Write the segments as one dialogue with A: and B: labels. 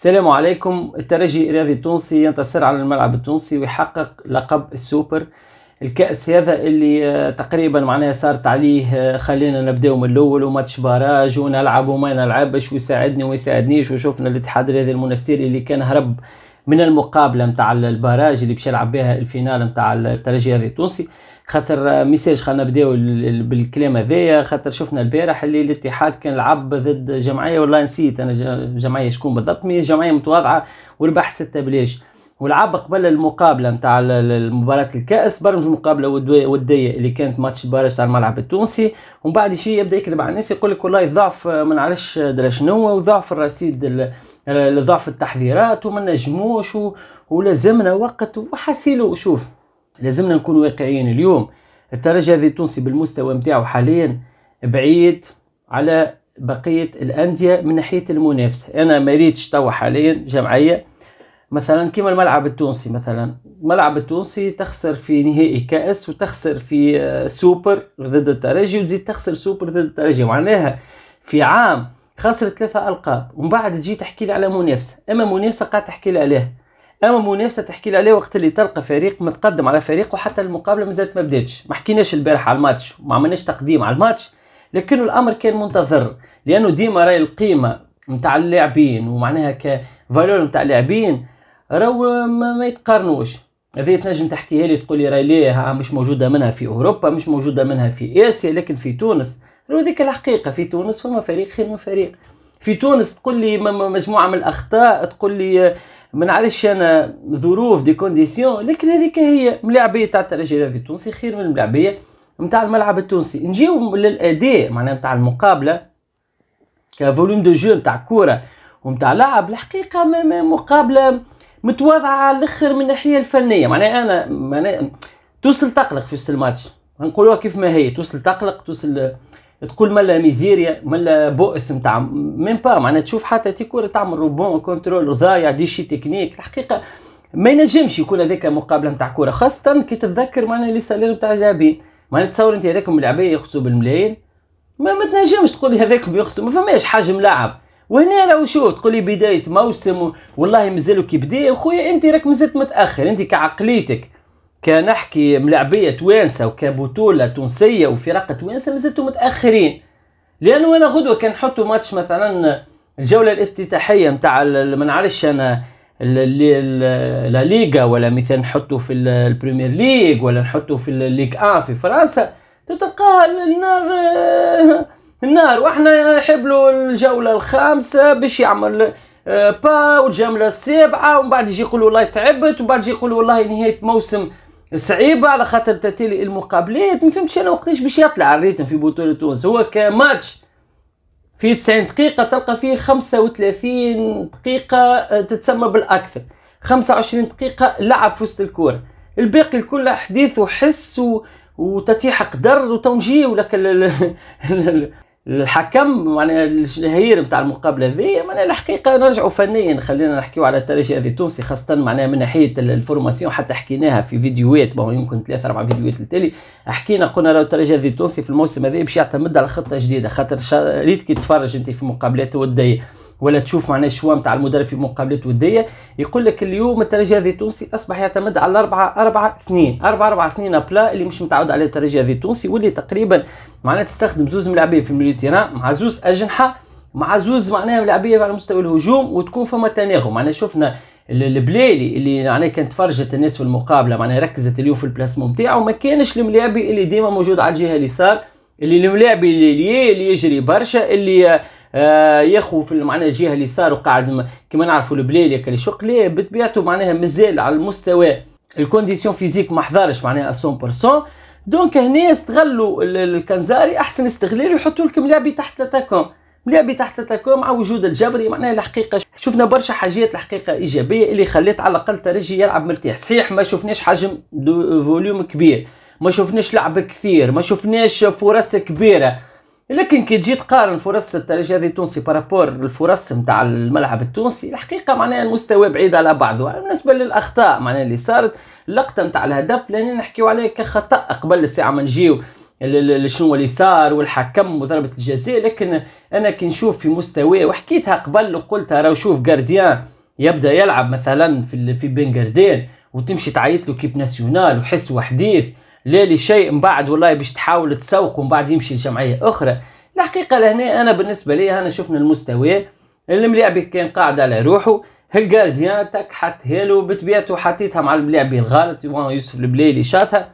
A: السلام عليكم. الترجي الرياضي التونسي ينتصر على الملعب التونسي ويحقق لقب السوبر. الكأس هذا اللي تقريبا معناها صارت عليه خلينا نبداو من الاول وماتش باراج ونلعب وما نلعبش ويساعدني وما يساعدنيش، وشوفنا الاتحاد الرياضي المنستيري اللي كان هرب من المقابله نتاع الباراج اللي باش يلعب بها الفينال نتاع الترجي الرياضي التونسي. خاطر ميساج خلينا نبداو بالكلام هذايا، خاطر شفنا البارح اللي الاتحاد كان لعب ضد جمعيه، والله نسيت انا جمعيه شكون بالضبط، مي جمعيه متواضعه وربح 6 بلاش، ولعب قبل المقابله نتاع المباراه الكاس برمج مقابله وديه اللي كانت ماتش باراج تاع الملعب التونسي. ومن بعد شيء يبدا يكذب على الناس يقول لك والله ضعف ما نعرفش درا شنو، وضعف الرصيد ضعف التحضيرات وما نجموش ولازمنا وقت وحاسيلو. شوف لازمنا نكون واقعيين، اليوم الترجي التونسي بالمستوى نتاعو حاليا بعيد على بقيه الانديه من ناحيه المنافسه. انا ما ريتش توا حاليا جمعيه مثلا كما الملعب التونسي، مثلا الملعب التونسي تخسر في نهائي كأس وتخسر في سوبر ضد الترجي وتزيد تخسر سوبر ضد الترجي، معناها في عام خسر 3 ألقاب. ومن بعد تجي تحكي لي على منافسه، اما منافسه قاعد تحكي لي عليها، اما منافسه تحكي لي عليه وقت اللي تلقى فريق متقدم على فريق وحتى المقابله مازالت ما بداتش. ما حكيناش البارح على الماتش وما عملناش تقديم على الماتش، لكن الامر كان منتظر، لانه ديما راي القيمه نتاع اللاعبين ومعناها كفالور نتاع اللاعبين راهو ما يتقارنوش. هذه تنجم تحكيها لي تقول لي راي ليه مش موجوده منها في اوروبا، مش موجوده منها في اسيا، لكن في تونس راهو ذيك الحقيقه. في تونس فما فريق خير من فريق. في تونس تقول لي مجموعه من الاخطاء، تقول لي ما نعرفش انا ظروف دي كونديسيون، لكن هذيك هي ملاعبيه تاع الترجي التونسي خير من الملاعبيه نتاع الملعب التونسي. نجيو للاداء معناها نتاع المقابله كفوليوم دو جو نتاع كوره ونتاع لعب، الحقيقه مقابله متواضعه على الاخر من الناحيه الفنيه. معناها انا توصل تقلق في وسط الماتش، نقولوها كيف ما هي، توصل تقلق، توصل تقول ملا ميزيريا ملا بؤس نتاع ميم با، معناها تشوف حتى تي كوره تعمل روبون كنترول ضايع دي شي تكنيك. الحقيقه ما ينجمش يكون هذاك مقابله نتاع كوره، خاصه كي تتذكر معناها لي سالير نتاع اللاعبين. معناها تصور انت هذاكم اللاعبين يخصوا بالملايين، ما تنجمش تقول لي هذاكم يخصوا، ما فماش حجم لاعب. وهنا لو شوف تقول لي بدايه موسم والله مازالوا كي بدا، خويا انت راك مازلت متاخر، انت كعقليتك كنحكي ملاعبيه توانسه وكبطوله تونسيه وفرق توانسه مازلتوا متاخرين. لانه انا غدوه كان نحطوا ماتش مثلا الجوله الافتتاحيه نتاع ما نعرفش انا لا ليغا، ولا مثلا نحطوا في البريمير ليغ، ولا نحطوا في الليغ 1 في فرنسا، تلقى النار واحنا نحبلوا الجوله الخامسه باش يعمل با والجوله السابعه، ومن بعد يجي يقولوا والله تعبت، ومن بعد يجي يقولوا والله نهايه موسم صعيبه على خاطر تتالي المقابلات. ما فهمتش انا وقتاش باش يطلع الريتم في بطوله تونس. هو كماتش في 90 دقيقه تلقى فيه 35 دقيقه تتسمى بالاكثر، 25 دقيقه لعب في وسط الكوره، الباقي الكل حديث وحس وتتيح قدر وتنجيه ولك الحكم معناها الشهير نتاع المقابله ذي. معناها الحقيقه نرجعوا فنيا، خلينا نحكيوا على الترجي التونسي خاصه معناها من ناحيه الفورماسيون، حتى حكيناها في فيديوهات يمكن 3-4 فيديوهات التالي. حكينا قلنا لو الترجي التونسي في الموسم هذا باش يعتمد على خطه جديده، خاطر ريت كي تتفرج انت في مقابلات وديه ولا تشوف معناها الشوا نتاع المدرب في مقابلات وديه، يقول لك اليوم الترجي التونسي اصبح يعتمد على 4-4-2 ابلا اللي مش متعود عليه الترجي التونسي، واللي تقريبا معناها تستخدم زوز ملاعبيه في الميليو تيران مع زوز اجنحه مع زوز معناها ملاعبيه على مستوى الهجوم، وتكون فما تناغم. معناها شفنا البليلي اللي معناها كانت فرجت الناس في المقابله، معناها ركزت اليوم في البلاسمون نتاعو، ما كانش الملاعبي اللي ديما موجود على الجهه اليسار، اللي الملاعبي اللي يجري برشا، اللي ياخو في معناها الجهه اليسار وقاعد كما نعرفوا البليلي كلي شقلي بطبيعته معناها مازال على المستوى الكونديسيون فيزيك ما حضرش معناها 100%. دونك هنا استغلوا الكنزاري احسن استغلال ويحطوا لكم لاعبي تحت التاكوم، لاعبي تحت التاكوم مع وجود الجبري. معناها الحقيقه شفنا برشا حاجات الحقيقه ايجابيه اللي خلت على الاقل الترجي يلعب مرتاح. صحيح ما شفناش حجم فوليوم كبير، ما شفناش لعب كثير، ما شفناش فرص كبيره، لكن كي تجي تقارن فرص الترجي التونسي بارابور الفرص نتاع الملعب التونسي، الحقيقه معناها المستوى بعيد على بعضه. بالنسبه للاخطاء معناها اللي صارت، اللقطه نتاع الهدف لان نحكيو عليه كخطا قبل الساعه ما نجيو شنو اللي صار والحكم وضربه الجزاء، لكن انا كي نشوف في مستوى وحكيتها قبل وقلتها راهو شوف جارديان يبدا يلعب مثلا في بنغردين وتمشي تعيط له كيب ناسيونال وحس وحديث لا لشيء، من بعد والله باش تحاول تسوق ومن بعد يمشي لجمعيه اخرى. الحقيقه لهنا انا بالنسبه لي انا شفنا المستوى الملاعبي كان قاعد على روحه، الجارديان تك حط هيلو بطبيعته حطيتها مع الملاعبي الغلط يوسف البليلي شاتها.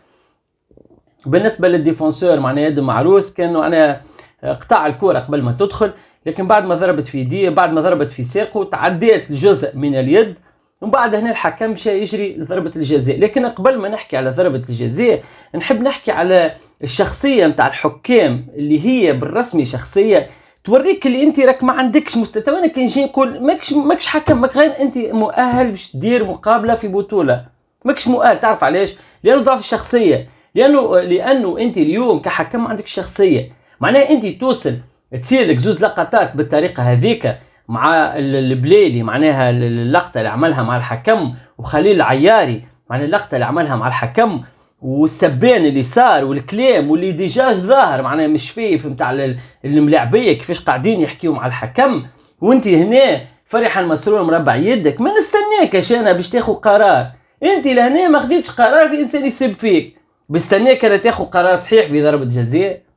A: بالنسبه للديفونسور معناها يد معروس كانوا انا قطع الكره قبل ما تدخل، لكن بعد ما ضربت في يديه بعد ما ضربت في ساقه تعديت جزء من اليد، ومن بعد هنا الحكم مشى يجري لضربه الجزاء. لكن قبل ما نحكي على ضربه الجزاء نحب نحكي على الشخصيه نتاع الحكام اللي هي بالرسمي شخصيه توريك اللي انت راك ما عندكش مستوى. انا كي نجي نقول ماكش حكم، ماك غير انت مؤهل باش تدير مقابله في بطوله، ماكش مؤهل. تعرف علاش؟ لانه ضعف الشخصيه، لانه انت اليوم كحكم ما عندكش شخصيه. معناها انت توصل تصير لك زوز لقطات بالطريقه هذيك مع البليلي، معناها اللقطه اللي عملها مع الحكم، وخليل العياري معناها اللقطه اللي عملها مع الحكم، والسبان اللي صار والكلام واللي ديجاج ظاهر معناها مش فيه نتاع الملاعبيه كيفاش قاعدين يحكيوا مع الحكم، وانت هنا فرحا مسرور مربع يدك. ما نستناكش انا باش تاخذ قرار، انت لهنا ما خديتش قرار في انسان يسب فيك، بستناك انا تاخذ قرار صحيح في ضربه جزاء.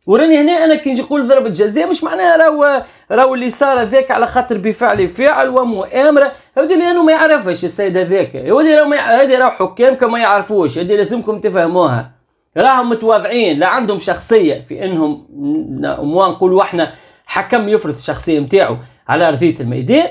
A: وراني هنا انا كي نجي نقول ضربه جزاء مش معناها راهو اللي صار ذاك على خاطر بفعل فاعل ومؤامره، هذا لانه ما يعرفش السيد هذاك، هذه راهو حكامكم ما يعرفوش، هذه لازمكم تفهموها. راهم متواضعين، لا عندهم شخصيه في انهم نقولوا احنا حكم يفرض الشخصيه نتاعو على ارضيه الميدان،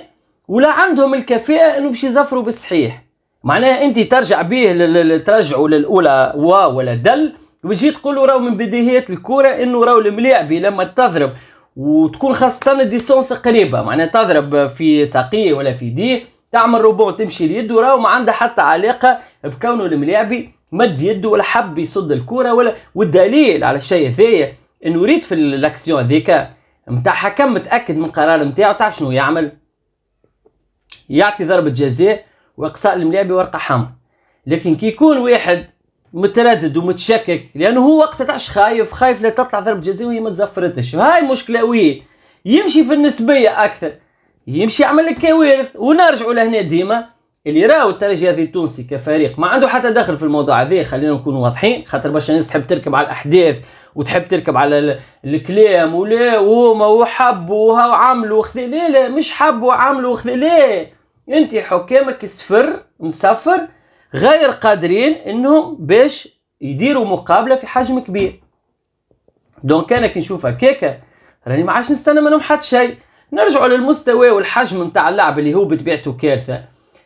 A: ولا عندهم الكفاءه انه باش يظفروا بالصحيح. معناها انت ترجع به ترجعوا للاولى ولا دل، وجيت تقولوا راهو من بديهيات الكرة انه راهو الملاعبي لما تضرب وتكون خاصة الديسونس قريبة، معناها تضرب في ساقيه ولا في يديه تعمل روبون تمشي اليد، وراهو ما عندها حتى علاقة بكونه الملاعبي مد يده ولا حب يصد الكرة ولا. والدليل على الشيء هذايا انه ريت في الاكسيون هذيك نتاع حكم متاكد من قرار نتاعو، تعرف شنو يعمل؟ يعطي ضربة جزاء واقصاء الملاعبي ورقة حمراء. لكن كي يكون واحد متردد ومتشكك لانه هو وقتها تعش خايف لا تطلع ضربه جزاء وهي ما تزفرتش، هاي مشكله وين يمشي في النسبيه اكثر، يمشي يعمل لك كوارث. ونرجعوا لهنا ديما اللي راهو الترجي هذه التونسي كفريق ما عنده حتى دخل في الموضوع هذا، خلينا نكونوا واضحين، خاطر برشا ناس تحب تركب على الاحداث وتحب تركب على الكلام ولا وما وحبوا وعملوا وخذي. لا مش حبوا وعملوا وخذي، لا انت حكامك صفر مسفر غير قادرين انهم باش يديروا مقابله في حجم كبير. دونك انا كي نشوف هكاكا راني ما عادش نستنى منهم حتى شيء. نرجعوا للمستوى والحجم نتاع اللعب اللي هو بطبيعته كارثه.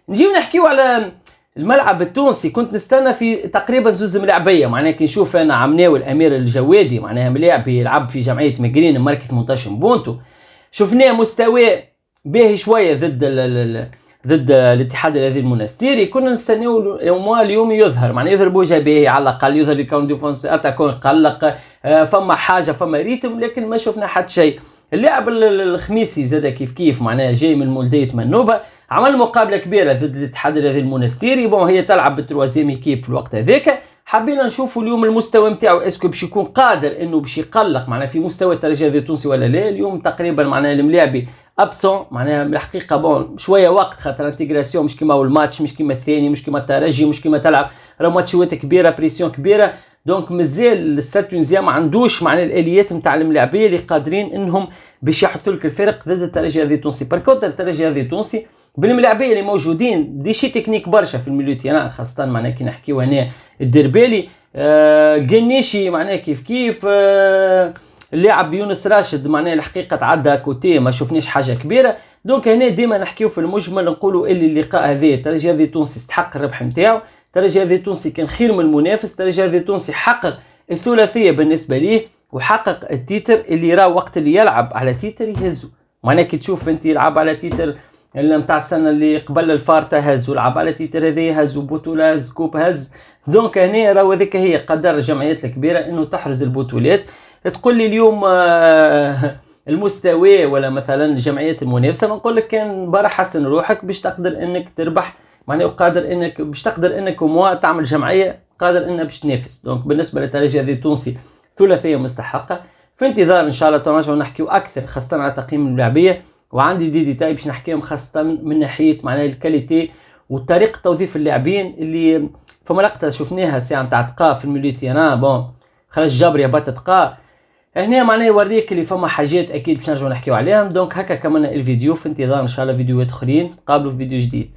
A: نجيو نحكيو على الملعب التونسي، كنت نستنى في تقريبا زوز ملاعبيه، معناها كي نشوف انا عمناوي الامير الجوادي معناها ملاعب يلعب في جمعيه مقرين مركز 18 بونتو، شفناه مستوى باهي شويه ضد الاتحاد الذي المنستيري. كنا نستناو اليوم يظهر معناه يظهر بوجه باهي على الاقل، يظهر يكون ديفونس اتاكون قلق فما حاجه فما ريتم، لكن ما شفنا حتى شيء. اللاعب الخميسي زاد كيف معناه جاي من مولديه منوبه، عمل مقابله كبيره ضد الاتحاد الذي المنستيري. بون هي تلعب بالتروازيام ايكيب في الوقت هذاك. حبينا نشوفوا اليوم المستوى نتاعو اسكو باش يكون قادر انه باش يقلق معناه في مستوى الترجي التونسي ولا لا. اليوم تقريبا معناه الملاعبي ابسون معناها الحقيقه بون شويه وقت خاطر انتجراسيون مش كيما اول ماتش، مش كيما الثاني، مش كيما الترجي، مش كيما تلعب راه ماتشات كبيره بريسيون كبيره. دونك مازال الستاد التونسي ما عندوش معناها الاليات نتاع الملاعبيه اللي قادرين انهم باش يحطوا لك الفرق ضد الترجي التونسي. باركونتر الترجي التونسي بالملاعبيه اللي موجودين دي شي تكنيك برشا في الميلوتيان، خاصه معناها كي نحكيو هنا الدربالي قنيشي معناها كيف اللاعب يونس راشد معناه الحقيقه تعدى كوتي ما شفناش حاجه كبيره. دونك هنا ديما نحكيو في المجمل نقولوا اللي اللقاء هذا الترجي التونسي استحق الربح نتاعو، الترجي التونسي كان خير من المنافس، الترجي التونسي حقق الثلاثيه بالنسبه ليه وحقق التيتر اللي راه وقت اللي يلعب على تيتر يهزو. معناه كي تشوف انت يلعب على تيتر نتاع السنه اللي قبل الفارتا هز، ولعب على تيتر هذا هز، وبطوله هز، كوب هز. دونك هنا راهو هذيك هي قدر الجمعيات الكبيره انه تحرز البطولات. تقول لي اليوم المستوى ولا مثلا الجمعيات المنافسه، نقول لك كان برا حسن روحك باش تقدر انك تربح معناه وقادر انك باش تقدر انك تعمل جمعيه قادر انها باش تنافس. دونك بالنسبه للترجي التونسي ثلاثيه مستحقه. في انتظار ان شاء الله نرجعوا نحكيو اكثر خاصه على تقييم الملاعبيه وعندي دي ديتاي باش نحكيهم خاصة من ناحية معناها الكاليتي وطريقة توظيف اللاعبين اللي فما لقطة شفناها الساعة متاع تقا في الميليو تيران بون خرج جابري هبط تقا هنا معناها يوريك اللي فما حاجات اكيد باش نرجعو نحكيو عليهم. دونك هكا كملنا الفيديو، في انتظار ان شاء الله فيديوهات اخرين، نقابلو في فيديو جديد.